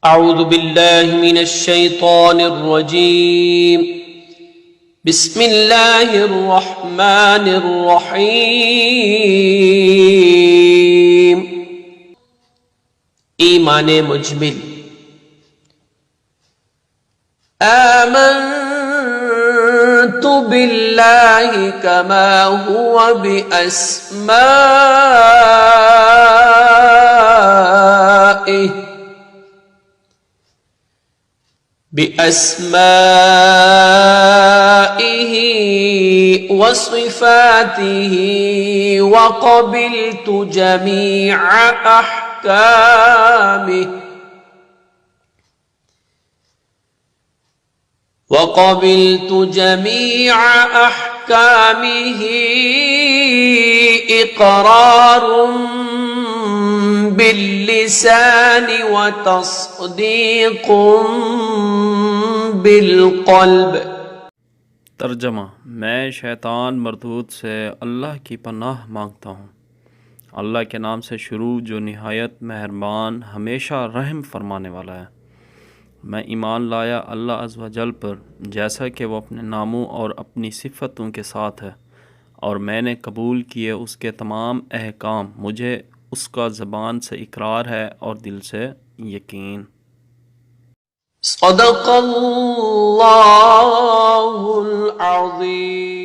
अऊज़ु बिल्लाहि मिनश शैतानिर रजीम बिस्मिल्लाहिर रहमानिर रहीम। ईमाने मुजमिल आमन्तु बिल्लाहि कमा हुवा बिअस्माइहि व सिफातिहि व क़बिलतु जमीअ अहकामिहि इक़रारुन बिल्लिसानि व तस्दीक़ुन बिलक़ल्ब। तर्जमा, मैं शैतान मरदूद से अल्लाह की पनाह मांगता हूँ। अल्लाह के नाम से शुरू जो निहायत मेहरबान हमेशा रहम फरमाने वाला है। मैं ईमान लाया अल्लाह अज़्ज़ व जल पर जैसा कि वो अपने नामों और अपनी सिफ़तों के साथ है, और मैंने कबूल किए उसके तमाम अहकाम। मुझे उसका ज़बान से इकरार है और दिल से यकीन। सदक़ल्लाहुल अज़ीम।